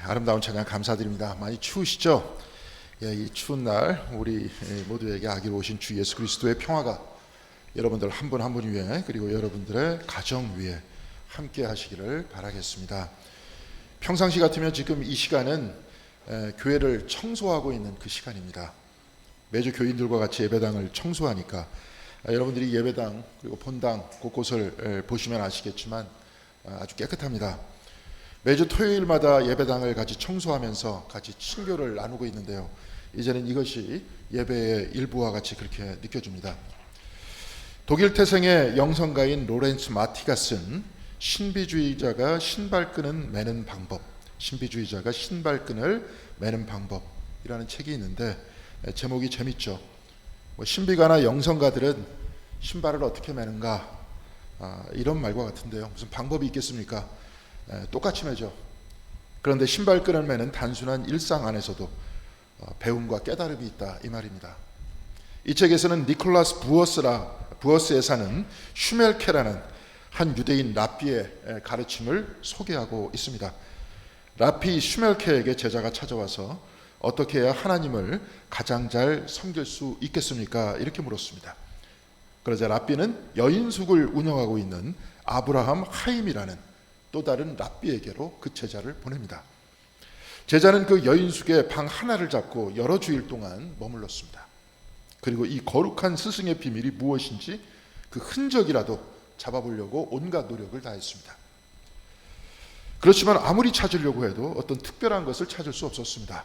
아름다운 찬양 감사드립니다. 많이 추우시죠? 이 추운 날 우리 모두에게 아기로 오신 주 예수 그리스도의 평화가 여러분들 한 분 한 분 위에 그리고 여러분들의 가정 위에 함께 하시기를 바라겠습니다. 평상시 같으면 지금 이 시간은 교회를 청소하고 있는 그 시간입니다. 매주 교인들과 같이 예배당을 청소하니까 여러분들이 예배당 그리고 본당 곳곳을 보시면 아시겠지만 아주 깨끗합니다. 매주 토요일마다 예배당을 같이 청소하면서 같이 친교를 나누고 있는데요. 이제는 이것이 예배의 일부와 같이 그렇게 느껴집니다. 독일 태생의 영성가인 로렌츠 마티가 쓴 신비주의자가 신발끈은 매는 방법, 신비주의자가 신발끈을 매는 방법이라는 책이 있는데 제목이 재밌죠. 신비가나 영성가들은 신발을 어떻게 매는가 이런 말과 같은데요. 무슨 방법이 있겠습니까? 똑같이 매죠. 그런데 신발끈을 매는 단순한 일상 안에서도 배움과 깨달음이 있다 이 말입니다. 이 책에서는 니콜라스 부어스에 사는 슈멜케라는 한 유대인 랍비의 가르침을 소개하고 있습니다. 랍비 슈멜케에게 제자가 찾아와서 어떻게 해야 하나님을 가장 잘 섬길 수 있겠습니까? 이렇게 물었습니다. 그러자 랍비는 여인숙을 운영하고 있는 아브라함 하임이라는 또 다른 랍비에게로 그 제자를 보냅니다. 제자는 그 여인숙의 방 하나를 잡고 여러 주일 동안 머물렀습니다. 그리고 이 거룩한 스승의 비밀이 무엇인지 그 흔적이라도 잡아보려고 온갖 노력을 다했습니다. 그렇지만 아무리 찾으려고 해도 어떤 특별한 것을 찾을 수 없었습니다.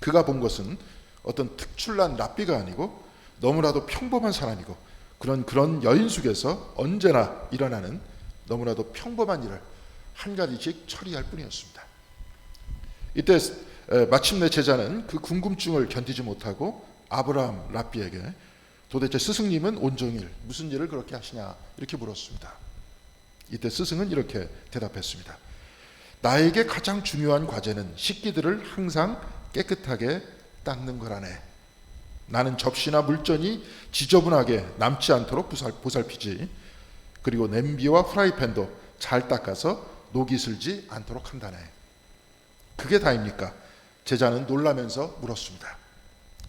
그가 본 것은 어떤 특출난 랍비가 아니고 너무나도 평범한 사람이고 그런 여인숙에서 언제나 일어나는 너무나도 평범한 일을 한 가지씩 처리할 뿐이었습니다. 이때 마침내 제자는 그 궁금증을 견디지 못하고 아브라함 랍비에게 도대체 스승님은 온종일 무슨 일을 그렇게 하시냐 이렇게 물었습니다. 이때 스승은 이렇게 대답했습니다. 나에게 가장 중요한 과제는 식기들을 항상 깨끗하게 닦는 거라네. 나는 접시나 물전이 지저분하게 남지 않도록 보살피지. 그리고 냄비와 프라이팬도 잘 닦아서 녹이 슬지 않도록 한다네. 그게 다입니까? 제자는 놀라면서 물었습니다.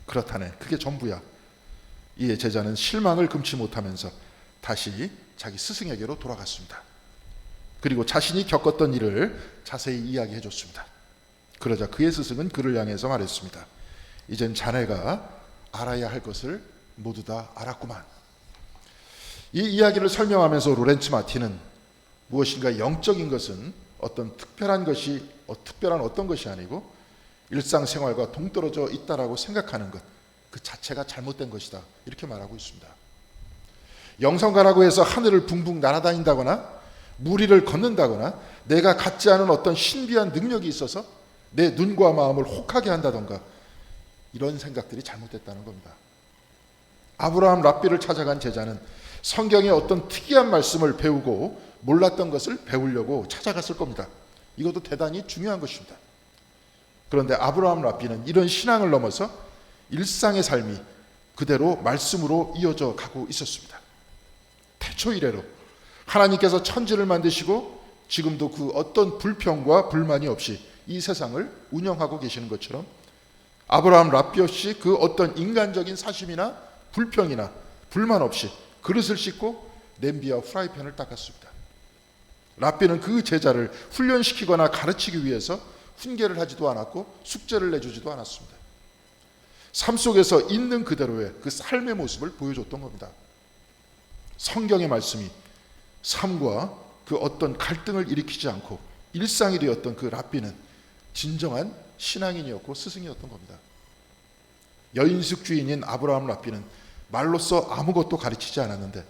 그렇다네. 그게 전부야. 이에 제자는 실망을 금치 못하면서 다시 자기 스승에게로 돌아갔습니다. 그리고 자신이 겪었던 일을 자세히 이야기해 줬습니다. 그러자 그의 스승은 그를 향해서 말했습니다. 이젠 자네가 알아야 할 것을 모두 다 알았구만. 이 이야기를 설명하면서 로렌츠 마티는 무엇인가 영적인 것은 어떤 특별한 어떤 것이 아니고 일상생활과 동떨어져 있다라고 생각하는 것 그 자체가 잘못된 것이다 이렇게 말하고 있습니다. 영성가라고 해서 하늘을 붕붕 날아다닌다거나 무리를 걷는다거나 내가 갖지 않은 어떤 신비한 능력이 있어서 내 눈과 마음을 혹하게 한다던가 이런 생각들이 잘못됐다는 겁니다. 아브라함 랍비를 찾아간 제자는 성경의 어떤 특이한 말씀을 배우고 몰랐던 것을 배우려고 찾아갔을 겁니다. 이것도 대단히 중요한 것입니다. 그런데 아브라함 랍비는 이런 신앙을 넘어서 일상의 삶이 그대로 말씀으로 이어져 가고 있었습니다. 태초 이래로 하나님께서 천지를 만드시고 지금도 그 어떤 불평과 불만이 없이 이 세상을 운영하고 계시는 것처럼 아브라함 랍비 없이 그 어떤 인간적인 사심이나 불평이나 불만 없이 그릇을 씻고 냄비와 프라이팬을 닦았습니다. 랍비는 그 제자를 훈련시키거나 가르치기 위해서 훈계를 하지도 않았고 숙제를 내주지도 않았습니다. 삶 속에서 있는 그대로의 그 삶의 모습을 보여줬던 겁니다. 성경의 말씀이 삶과 그 어떤 갈등을 일으키지 않고 일상이 되었던 그 랍비는 진정한 신앙인이었고 스승이었던 겁니다. 여인숙 주인인 아브라함 랍비는 말로써 아무것도 가르치지 않았는데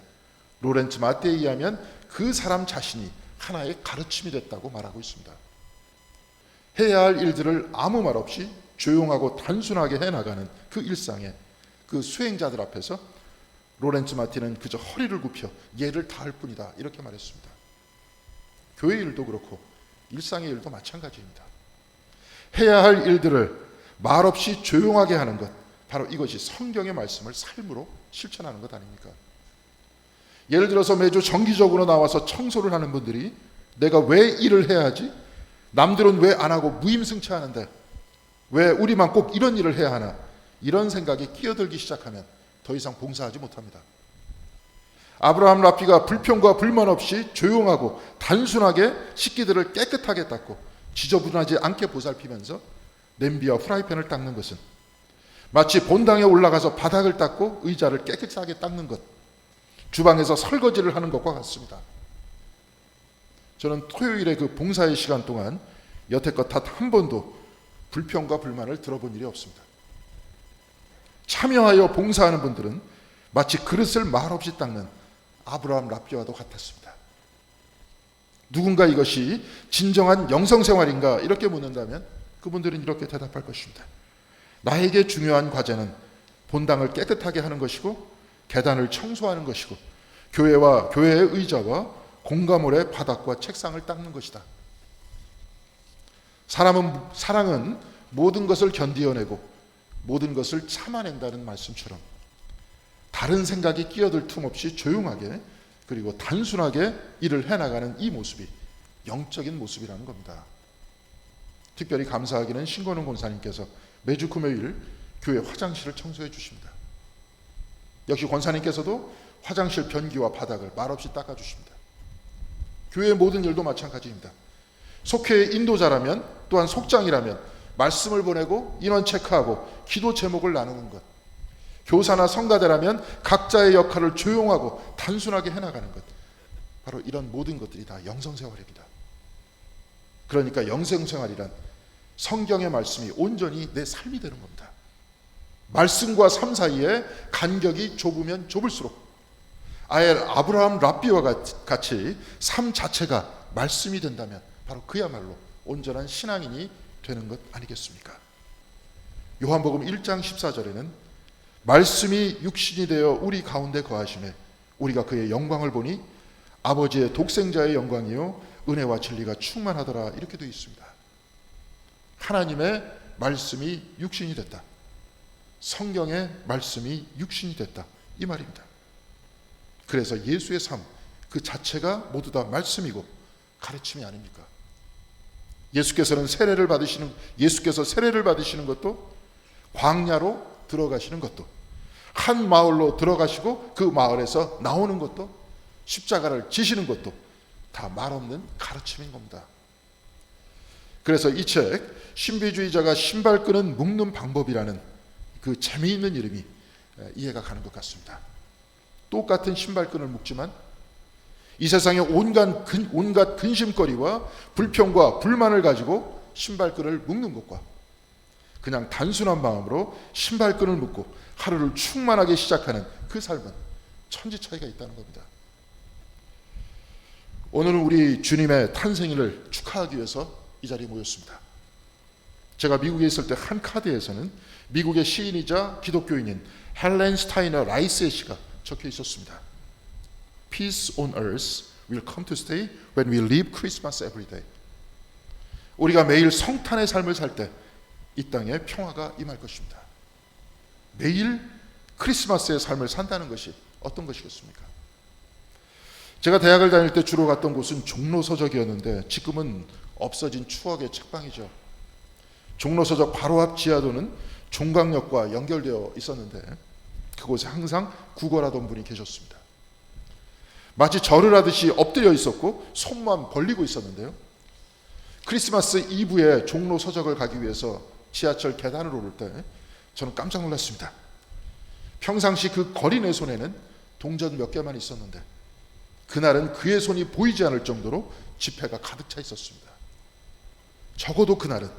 로렌츠 마티에 의하면 그 사람 자신이 하나의 가르침이 됐다고 말하고 있습니다. 해야 할 일들을 아무 말 없이 조용하고 단순하게 해나가는 그 일상에 그 수행자들 앞에서 로렌츠 마티는 그저 허리를 굽혀 예를 다할 뿐이다 이렇게 말했습니다. 교회 일도 그렇고 일상의 일도 마찬가지입니다. 해야 할 일들을 말없이 조용하게 하는 것 바로 이것이 성경의 말씀을 삶으로 실천하는 것 아닙니까? 예를 들어서 매주 정기적으로 나와서 청소를 하는 분들이 내가 왜 일을 해야 하지? 남들은 왜 안 하고 무임승차하는데 왜 우리만 꼭 이런 일을 해야 하나, 이런 생각이 끼어들기 시작하면 더 이상 봉사하지 못합니다. 아브라함 랍비가 불평과 불만 없이 조용하고 단순하게 식기들을 깨끗하게 닦고 지저분하지 않게 보살피면서 냄비와 프라이팬을 닦는 것은 마치 본당에 올라가서 바닥을 닦고 의자를 깨끗하게 닦는 것, 주방에서 설거지를 하는 것과 같습니다. 저는 토요일에 그 봉사의 시간 동안 여태껏 단 한 번도 불평과 불만을 들어본 일이 없습니다. 참여하여 봉사하는 분들은 마치 그릇을 말없이 닦는 아브라함 랍비와도 같았습니다. 누군가 이것이 진정한 영성생활인가 이렇게 묻는다면 그분들은 이렇게 대답할 것입니다. 나에게 중요한 과제는 본당을 깨끗하게 하는 것이고 계단을 청소하는 것이고 교회의 의자와 공가몰의 바닥과 책상을 닦는 것이다. 사랑은 모든 것을 견디어내고 모든 것을 참아낸다는 말씀처럼 다른 생각이 끼어들 틈 없이 조용하게 그리고 단순하게 일을 해나가는 이 모습이 영적인 모습이라는 겁니다. 특별히 감사하기는 신건웅 권사님께서 매주 금요일 교회 화장실을 청소해 주십니다. 역시 권사님께서도 화장실 변기와 바닥을 말없이 닦아주십니다. 교회의 모든 일도 마찬가지입니다. 속회의 인도자라면 또한 속장이라면 말씀을 보내고 인원 체크하고 기도 제목을 나누는 것, 교사나 성가대라면 각자의 역할을 조용하고 단순하게 해나가는 것, 바로 이런 모든 것들이 다 영성생활입니다. 그러니까 영성생활이란 성경의 말씀이 온전히 내 삶이 되는 겁니다. 말씀과 삶 사이에 간격이 좁으면 좁을수록 아예 아브라함 랍비와 같이 삶 자체가 말씀이 된다면 바로 그야말로 온전한 신앙인이 되는 것 아니겠습니까? 요한복음 1장 14절에는 말씀이 육신이 되어 우리 가운데 거하시매 우리가 그의 영광을 보니 아버지의 독생자의 영광이요 은혜와 진리가 충만하더라, 이렇게 되어 있습니다. 하나님의 말씀이 육신이 됐다. 성경의 말씀이 육신이 됐다, 이 말입니다. 그래서 예수의 삶 그 자체가 모두 다 말씀이고 가르침이 아닙니까? 예수께서 세례를 받으시는 것도 광야로 들어가시는 것도 한 마을로 들어가시고 그 마을에서 나오는 것도 십자가를 지시는 것도 다 말없는 가르침인 겁니다. 그래서 이 책 신비주의자가 신발끈은 묶는 방법이라는 그 재미있는 이름이 이해가 가는 것 같습니다. 똑같은 신발끈을 묶지만 이 세상의 온갖 근심거리와 불평과 불만을 가지고 신발끈을 묶는 것과 그냥 단순한 마음으로 신발끈을 묶고 하루를 충만하게 시작하는 그 삶은 천지 차이가 있다는 겁니다. 오늘은 우리 주님의 탄생일을 축하하기 위해서 이 자리에 모였습니다. 제가 미국에 있을 때 한 카드에서는 미국의 시인이자 기독교인인 헬렌 스타이너 라이스의 시가 적혀 있었습니다. Peace on earth will come to stay when we live Christmas every day. 우리가 매일 성탄의 삶을 살 때 이 땅에 평화가 임할 것입니다. 매일 크리스마스의 삶을 산다는 것이 어떤 것이겠습니까? 제가 대학을 다닐 때 주로 갔던 곳은 종로서적이었는데 지금은 없어진 추억의 책방이죠. 종로서적 바로 앞 지하도는 종강역과 연결되어 있었는데 그곳에 항상 구걸하던 분이 계셨습니다. 마치 절을 하듯이 엎드려 있었고 손만 벌리고 있었는데요. 크리스마스 이브에 종로서적을 가기 위해서 지하철 계단을 오를 때 저는 깜짝 놀랐습니다. 평상시 그 거리 내 손에는 동전 몇 개만 있었는데 그날은 그의 손이 보이지 않을 정도로 지폐가 가득 차 있었습니다. 적어도 그날은,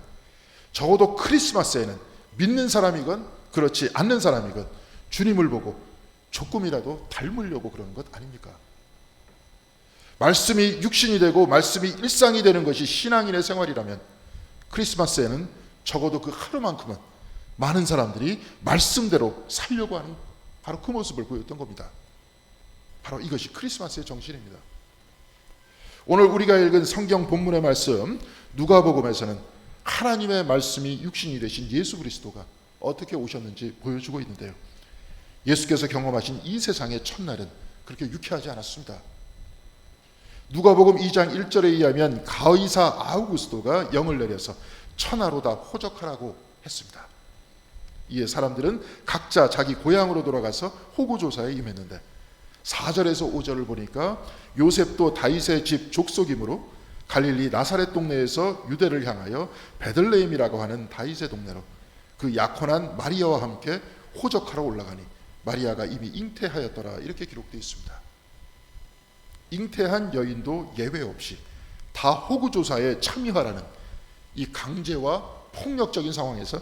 적어도 크리스마스에는 믿는 사람이건 그렇지 않는 사람이건 주님을 보고 조금이라도 닮으려고 그러는 것 아닙니까? 말씀이 육신이 되고 말씀이 일상이 되는 것이 신앙인의 생활이라면 크리스마스에는 적어도 그 하루만큼은 많은 사람들이 말씀대로 살려고 하는 바로 그 모습을 보였던 겁니다. 바로 이것이 크리스마스의 정신입니다. 오늘 우리가 읽은 성경 본문의 말씀 누가복음에서는 하나님의 말씀이 육신이 되신 예수 그리스도가 어떻게 오셨는지 보여주고 있는데요. 예수께서 경험하신 이 세상의 첫날은 그렇게 유쾌하지 않았습니다. 누가복음 2장 1절에 의하면 가의사 아우구스도가 영을 내려서 천하로 다 호적하라고 했습니다. 이에 사람들은 각자 자기 고향으로 돌아가서 호구조사에 임했는데 4절에서 5절을 보니까 요셉도 다윗의 집 족속이므로 갈릴리 나사렛 동네에서 유대를 향하여 베들레헴이라고 하는 다윗의 동네로 그 약혼한 마리아와 함께 호적하러 올라가니 마리아가 이미 잉태하였더라, 이렇게 기록되어 있습니다. 잉태한 여인도 예외 없이 다 호구조사에 참여하라는 이 강제와 폭력적인 상황에서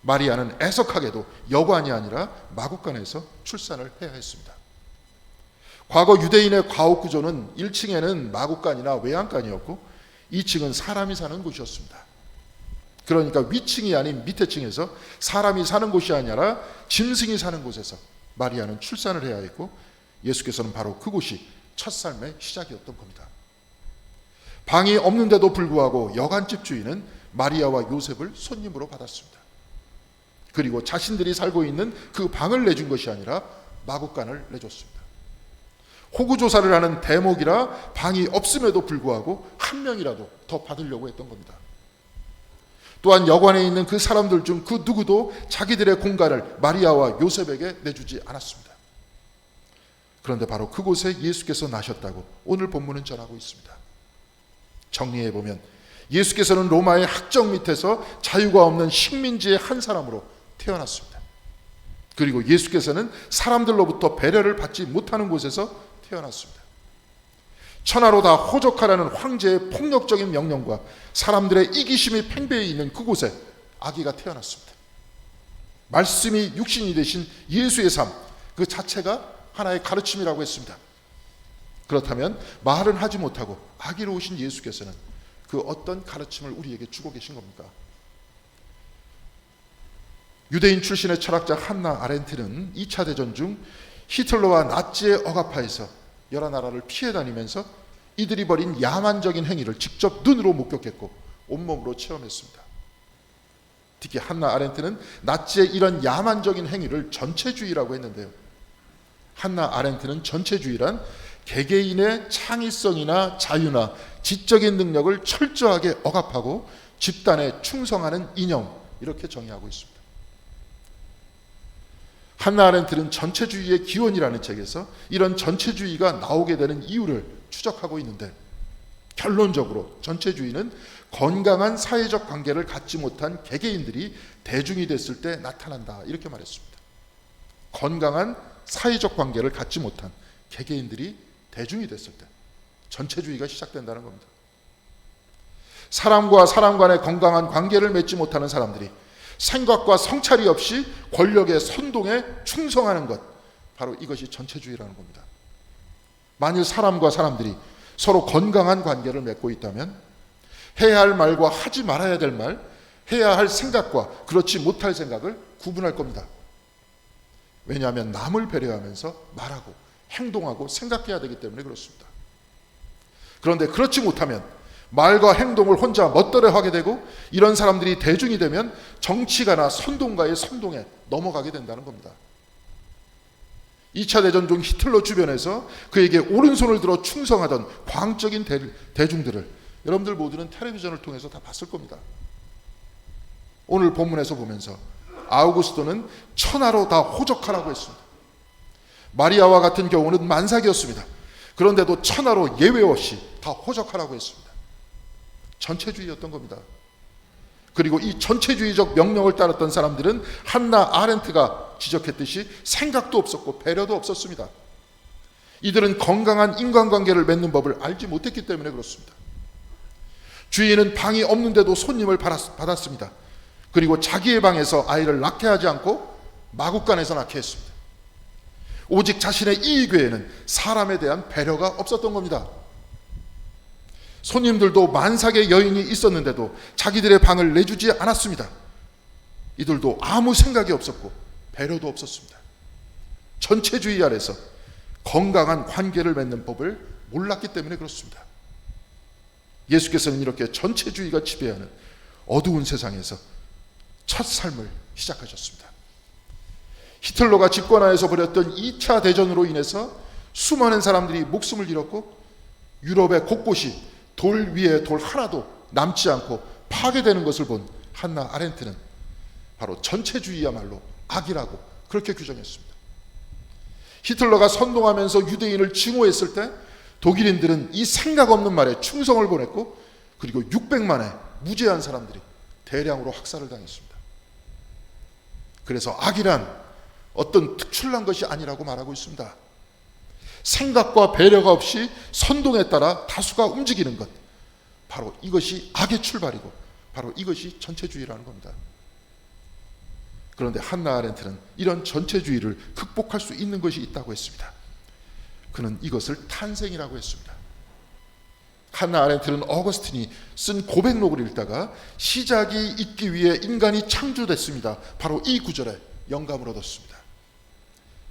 마리아는 애석하게도 여관이 아니라 마구간에서 출산을 해야 했습니다. 과거 유대인의 과옥 구조는 1층에는 마구간이나 외양간이었고 2층은 사람이 사는 곳이었습니다. 그러니까 위층이 아닌 밑에 층에서 사람이 사는 곳이 아니라 짐승이 사는 곳에서 마리아는 출산을 해야 했고 예수께서는 바로 그곳이 첫 삶의 시작이었던 겁니다. 방이 없는데도 불구하고 여관집 주인은 마리아와 요셉을 손님으로 받았습니다. 그리고 자신들이 살고 있는 그 방을 내준 것이 아니라 마구간을 내줬습니다. 호구조사를 하는 대목이라 방이 없음에도 불구하고 한 명이라도 더 받으려고 했던 겁니다. 또한 여관에 있는 그 사람들 중 그 누구도 자기들의 공간을 마리아와 요셉에게 내주지 않았습니다. 그런데 바로 그곳에 예수께서 나셨다고 오늘 본문은 전하고 있습니다. 정리해보면 예수께서는 로마의 학정 밑에서 자유가 없는 식민지의 한 사람으로 태어났습니다. 그리고 예수께서는 사람들로부터 배려를 받지 못하는 곳에서 태어났습니다. 천하로 다 호적하라는 황제의 폭력적인 명령과 사람들의 이기심이 팽배해 있는 그곳에 아기가 태어났습니다. 말씀이 육신이 되신 예수의 삶 그 자체가 하나의 가르침이라고 했습니다. 그렇다면 말은 하지 못하고 아기로 오신 예수께서는 그 어떤 가르침을 우리에게 주고 계신 겁니까? 유대인 출신의 철학자 한나 아렌트는 2차 대전 중 히틀러와 나치의 억압하에서 여러 나라를 피해 다니면서 이들이 벌인 야만적인 행위를 직접 눈으로 목격했고 온몸으로 체험했습니다. 특히 한나 아렌트는 나치의 이런 야만적인 행위를 전체주의라고 했는데요. 한나 아렌트는 전체주의란 개개인의 창의성이나 자유나 지적인 능력을 철저하게 억압하고 집단에 충성하는 이념, 이렇게 정의하고 있습니다. 한나 아렌트는 전체주의의 기원이라는 책에서 이런 전체주의가 나오게 되는 이유를 추적하고 있는데 결론적으로 전체주의는 건강한 사회적 관계를 갖지 못한 개개인들이 대중이 됐을 때 나타난다, 이렇게 말했습니다. 건강한 사회적 관계를 갖지 못한 개개인들이 대중이 됐을 때 전체주의가 시작된다는 겁니다. 사람과 사람 간의 건강한 관계를 맺지 못하는 사람들이 생각과 성찰이 없이 권력의 선동에 충성하는 것, 바로 이것이 전체주의라는 겁니다. 만일 사람과 사람들이 서로 건강한 관계를 맺고 있다면 해야 할 말과 하지 말아야 될 말, 해야 할 생각과 그렇지 못할 생각을 구분할 겁니다. 왜냐하면 남을 배려하면서 말하고 행동하고 생각해야 되기 때문에 그렇습니다. 그런데 그렇지 못하면 말과 행동을 혼자 멋대로 하게 되고 이런 사람들이 대중이 되면 정치가나 선동가의 선동에 넘어가게 된다는 겁니다. 2차 대전 중 히틀러 주변에서 그에게 오른손을 들어 충성하던 광적인 대중들을 여러분들 모두는 텔레비전을 통해서 다 봤을 겁니다. 오늘 본문에서 보면서 아우구스도는 천하로 다 호적하라고 했습니다. 마리아와 같은 경우는 만삭이었습니다. 그런데도 천하로 예외 없이 다 호적하라고 했습니다. 전체주의였던 겁니다. 그리고 이 전체주의적 명령을 따랐던 사람들은 한나 아렌트가 지적했듯이 생각도 없었고 배려도 없었습니다. 이들은 건강한 인간관계를 맺는 법을 알지 못했기 때문에 그렇습니다. 주인은 방이 없는데도 손님을 받았습니다. 그리고 자기의 방에서 아이를 낳게 하지 않고 마구간에서 낳게 했습니다. 오직 자신의 이익 외에는 사람에 대한 배려가 없었던 겁니다. 손님들도 만삭의 여인이 있었는데도 자기들의 방을 내주지 않았습니다. 이들도 아무 생각이 없었고 배려도 없었습니다. 전체주의 아래서 건강한 관계를 맺는 법을 몰랐기 때문에 그렇습니다. 예수께서는 이렇게 전체주의가 지배하는 어두운 세상에서 첫 삶을 시작하셨습니다. 히틀러가 집권하에서 벌였던 2차 대전으로 인해서 수많은 사람들이 목숨을 잃었고 유럽의 곳곳이 돌 위에 돌 하나도 남지 않고 파괴되는 것을 본 한나 아렌트는 바로 전체주의야말로 악이라고 그렇게 규정했습니다. 히틀러가 선동하면서 유대인을 증오했을 때 독일인들은 이 생각 없는 말에 충성을 보냈고, 그리고 600만의 무죄한 사람들이 대량으로 학살을 당했습니다. 그래서 악이란 어떤 특출난 것이 아니라고 말하고 있습니다. 생각과 배려가 없이 선동에 따라 다수가 움직이는 것, 바로 이것이 악의 출발이고 바로 이것이 전체주의라는 겁니다. 그런데 한나 아렌트는 이런 전체주의를 극복할 수 있는 것이 있다고 했습니다. 그는 이것을 탄생이라고 했습니다. 한나 아렌트는 어거스틴이 쓴 고백록을 읽다가 시작이 있기 위해 인간이 창조됐습니다, 바로 이 구절에 영감을 얻었습니다.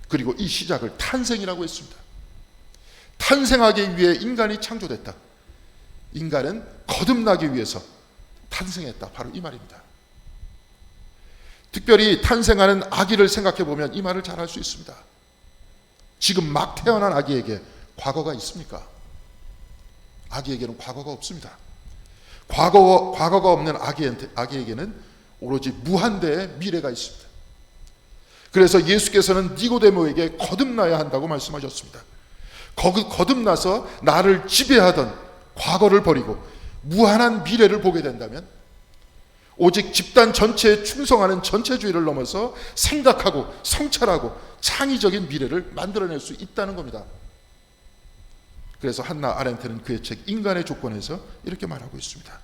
그리고 이 시작을 탄생이라고 했습니다. 탄생하기 위해 인간이 창조됐다. 인간은 거듭나기 위해서 탄생했다, 바로 이 말입니다. 특별히 탄생하는 아기를 생각해 보면 이 말을 잘 알 수 있습니다. 지금 막 태어난 아기에게 과거가 있습니까? 아기에게는 과거가 없습니다. 과거가 없는 아기에게는 오로지 무한대의 미래가 있습니다. 그래서 예수께서는 니고데모에게 거듭나야 한다고 말씀하셨습니다. 거듭나서 나를 지배하던 과거를 버리고 무한한 미래를 보게 된다면 오직 집단 전체에 충성하는 전체주의를 넘어서 생각하고 성찰하고 창의적인 미래를 만들어낼 수 있다는 겁니다. 그래서 한나 아렌트는 그의 책 인간의 조건에서 이렇게 말하고 있습니다.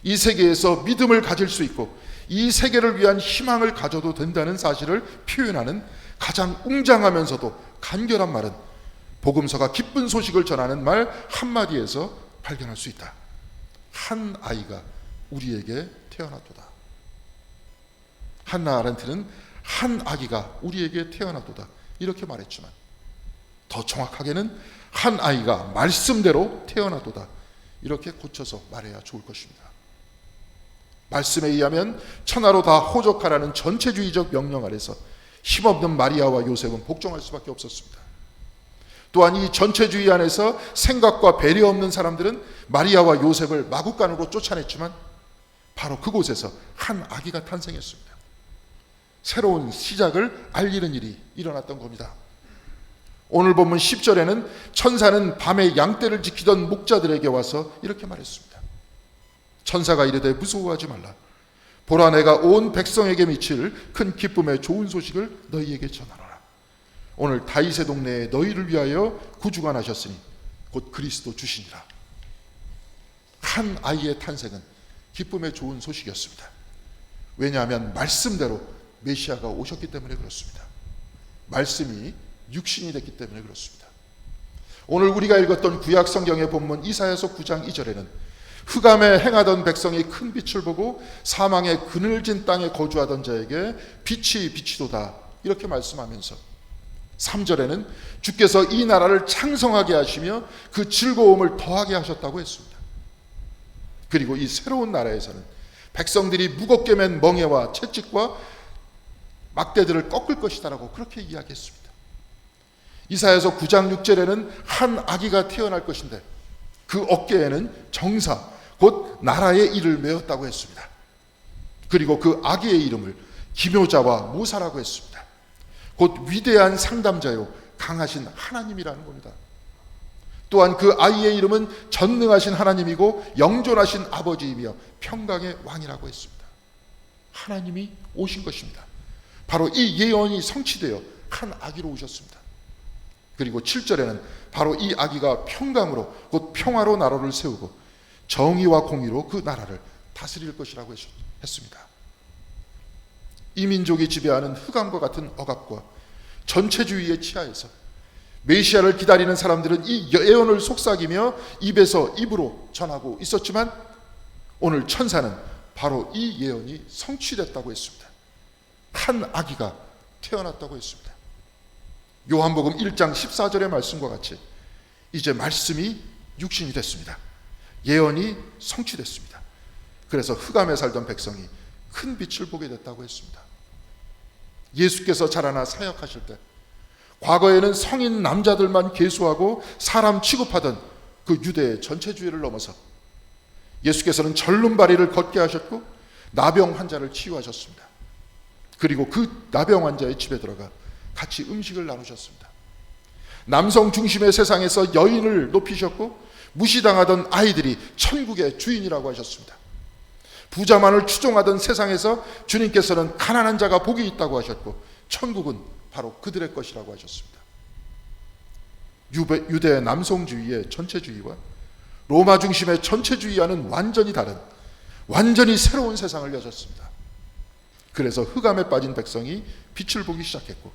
이 세계에서 믿음을 가질 수 있고 이 세계를 위한 희망을 가져도 된다는 사실을 표현하는 가장 웅장하면서도 간결한 말은 복음서가 기쁜 소식을 전하는 말 한마디에서 발견할 수 있다. 한 아이가 우리에게 태어났도다. 한나 아렌트는 한 아기가 우리에게 태어났도다 이렇게 말했지만 더 정확하게는 한 아이가 말씀대로 태어났도다 이렇게 고쳐서 말해야 좋을 것입니다. 말씀에 의하면 천하로 다 호적하라는 전체주의적 명령 아래서 힘없는 마리아와 요셉은 복종할 수밖에 없었습니다. 또한 이 전체주의 안에서 생각과 배려 없는 사람들은 마리아와 요셉을 마구간으로 쫓아냈지만 바로 그곳에서 한 아기가 탄생했습니다. 새로운 시작을 알리는 일이 일어났던 겁니다. 오늘 본문 10절에는 천사는 밤에 양떼를 지키던 목자들에게 와서 이렇게 말했습니다. 천사가 이르되 무서워하지 말라. 보라, 내가 온 백성에게 미칠 큰 기쁨의 좋은 소식을 너희에게 전하노라. 오늘 다윗의 동네에 너희를 위하여 구주가 나셨으니 곧 그리스도 주시니라. 한 아이의 탄생은 기쁨의 좋은 소식이었습니다. 왜냐하면 말씀대로 메시아가 오셨기 때문에 그렇습니다. 말씀이 육신이 됐기 때문에 그렇습니다. 오늘 우리가 읽었던 구약 성경의 본문 이사야서 9장 2절에는 흑암에 행하던 백성이 큰 빛을 보고 사망의 그늘진 땅에 거주하던 자에게 빛이 비치도다 이렇게 말씀하면서 3절에는 주께서 이 나라를 창성하게 하시며 그 즐거움을 더하게 하셨다고 했습니다. 그리고 이 새로운 나라에서는 백성들이 무겁게 맨 멍에와 채찍과 막대들을 꺾을 것이다라고 그렇게 이야기했습니다. 이사야서 9장 6절에는 한 아기가 태어날 것인데 그 어깨에는 정사 곧 나라의 일을 메었다고 했습니다. 그리고 그 아기의 이름을 기묘자와 모사라고 했습니다. 곧 위대한 상담자요 강하신 하나님이라는 겁니다. 또한 그 아이의 이름은 전능하신 하나님이고 영존하신 아버지이며 평강의 왕이라고 했습니다. 하나님이 오신 것입니다. 바로 이 예언이 성취되어 한 아기로 오셨습니다. 그리고 7절에는 바로 이 아기가 평강으로 곧 평화로 나라를 세우고 정의와 공의로 그 나라를 다스릴 것이라고 했습니다. 이 민족이 지배하는 흑암과 같은 억압과 전체주의의 치하에서 메시아를 기다리는 사람들은 이 예언을 속삭이며 입에서 입으로 전하고 있었지만 오늘 천사는 바로 이 예언이 성취됐다고 했습니다. 한 아기가 태어났다고 했습니다. 요한복음 1장 14절의 말씀과 같이 이제 말씀이 육신이 됐습니다. 예언이 성취됐습니다. 그래서 흑암에 살던 백성이 큰 빛을 보게 됐다고 했습니다. 예수께서 자라나 사역하실 때 과거에는 성인 남자들만 계수하고 사람 취급하던 그 유대의 전체주의를 넘어서 예수께서는 절름발이를 걷게 하셨고 나병 환자를 치유하셨습니다. 그리고 그 나병 환자의 집에 들어가 같이 음식을 나누셨습니다. 남성 중심의 세상에서 여인을 높이셨고 무시당하던 아이들이 천국의 주인이라고 하셨습니다. 부자만을 추종하던 세상에서 주님께서는 가난한 자가 복이 있다고 하셨고 천국은 바로 그들의 것이라고 하셨습니다. 유대 남성주의의 전체주의와 로마 중심의 전체주의와는 완전히 다른, 완전히 새로운 세상을 여셨습니다. 그래서 흑암에 빠진 백성이 빛을 보기 시작했고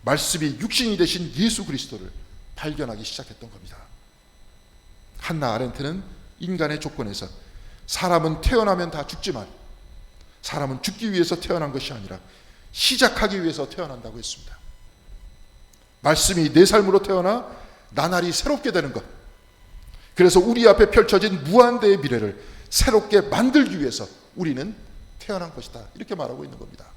말씀이 육신이 되신 예수 그리스도를 발견하기 시작했던 겁니다. 한나 아렌트는 인간의 조건에서 사람은 태어나면 다 죽지만 사람은 죽기 위해서 태어난 것이 아니라 시작하기 위해서 태어난다고 했습니다. 말씀이 내 삶으로 태어나 나날이 새롭게 되는 것, 그래서 우리 앞에 펼쳐진 무한대의 미래를 새롭게 만들기 위해서 우리는 태어난 것이다, 이렇게 말하고 있는 겁니다.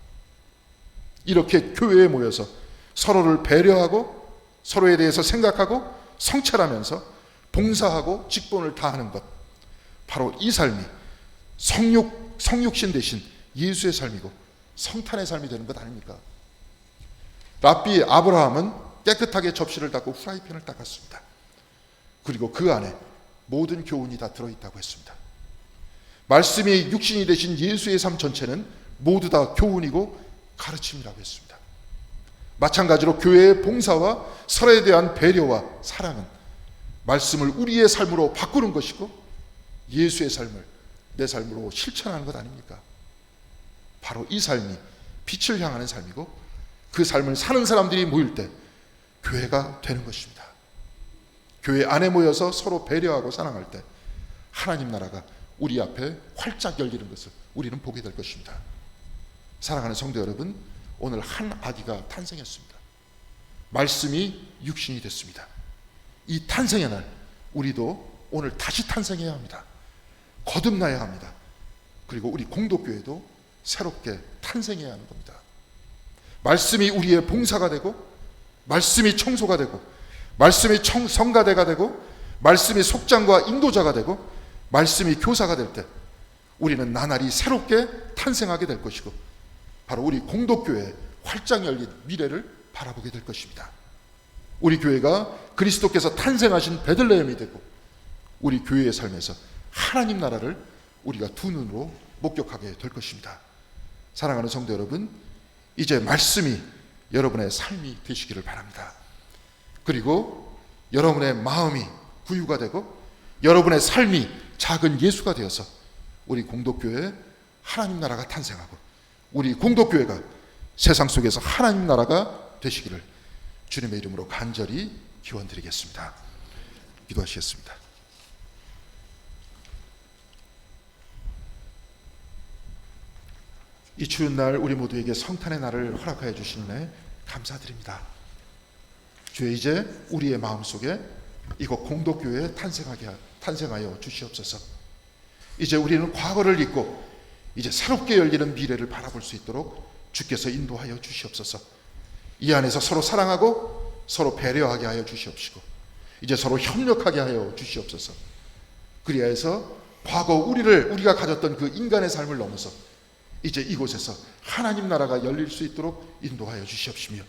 이렇게 교회에 모여서 서로를 배려하고 서로에 대해서 생각하고 성찰하면서 봉사하고 직분을 다하는 것, 바로 이 삶이 성육신 대신 예수의 삶이고 성탄의 삶이 되는 것 아닙니까? 랍비 아브라함은 깨끗하게 접시를 닦고 후라이팬을 닦았습니다. 그리고 그 안에 모든 교훈이 다 들어있다고 했습니다. 말씀이 육신이 되신 예수의 삶 전체는 모두 다 교훈이고 가르침이라고 했습니다. 마찬가지로 교회의 봉사와 서로에 대한 배려와 사랑은 말씀을 우리의 삶으로 바꾸는 것이고 예수의 삶을 내 삶으로 실천하는 것 아닙니까? 바로 이 삶이 빛을 향하는 삶이고 그 삶을 사는 사람들이 모일 때 교회가 되는 것입니다. 교회 안에 모여서 서로 배려하고 사랑할 때 하나님 나라가 우리 앞에 활짝 열리는 것을 우리는 보게 될 것입니다. 사랑하는 성도 여러분, 오늘 한 아기가 탄생했습니다. 말씀이 육신이 됐습니다. 이 탄생의 날 우리도 오늘 다시 탄생해야 합니다. 거듭나야 합니다. 그리고 우리 공동교회도 새롭게 탄생해야 하는 겁니다. 말씀이 우리의 봉사가 되고 말씀이 청소가 되고 말씀이 성가대가 되고 말씀이 속장과 인도자가 되고 말씀이 교사가 될 때 우리는 나날이 새롭게 탄생하게 될 것이고 바로 우리 공동교회의 활짝 열린 미래를 바라보게 될 것입니다. 우리 교회가 그리스도께서 탄생하신 베들레헴이 되고 우리 교회의 삶에서 하나님 나라를 우리가 두 눈으로 목격하게 될 것입니다. 사랑하는 성도 여러분, 이제 말씀이 여러분의 삶이 되시기를 바랍니다. 그리고 여러분의 마음이 구유가 되고 여러분의 삶이 작은 예수가 되어서 우리 공동교회에 하나님 나라가 탄생하고 우리 공동교회가 세상 속에서 하나님 나라가 되시기를 주님의 이름으로 간절히 기원드리겠습니다. 기도하시겠습니다. 이 추운 날 우리 모두에게 성탄의 날을 허락하여 주신 은혜 감사드립니다. 주여, 이제 우리의 마음속에 이곳 공동교회에 탄생하여 주시옵소서. 이제 우리는 과거를 잊고 이제 새롭게 열리는 미래를 바라볼 수 있도록 주께서 인도하여 주시옵소서. 이 안에서 서로 사랑하고 서로 배려하게 하여 주시옵시고 이제 서로 협력하게 하여 주시옵소서. 그리하여서 과거 우리가 가졌던 그 인간의 삶을 넘어서 이제 이곳에서 하나님 나라가 열릴 수 있도록 인도하여 주시옵시며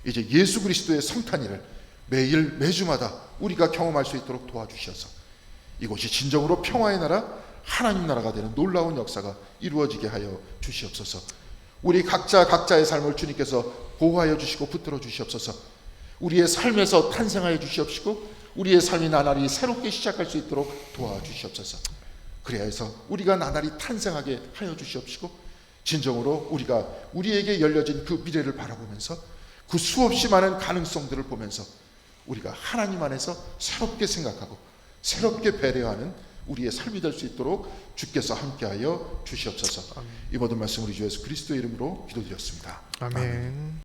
이제 예수 그리스도의 성탄일을 매일 매주마다 우리가 경험할 수 있도록 도와주셔서 이곳이 진정으로 평화의 나라, 하나님 나라가 되는 놀라운 역사가 이루어지게 하여 주시옵소서. 우리 각자의 삶을 주님께서 보호하여 주시고 붙들어 주시옵소서. 우리의 삶에서 탄생하여 주시옵시고 우리의 삶이 나날이 새롭게 시작할 수 있도록 도와주시옵소서. 그래서 우리가 나날이 탄생하게 하여 주시옵시고 진정으로 우리가 우리에게 열려진 그 미래를 바라보면서 그 수없이 많은 가능성들을 보면서 우리가 하나님 안에서 새롭게 생각하고 새롭게 배려하는 우리의 삶이 될 수 있도록 주께서 함께하여 주시옵소서. 이 모든 말씀 우리 주 예수 그리스도의 이름으로 기도드렸습니다. 아멘.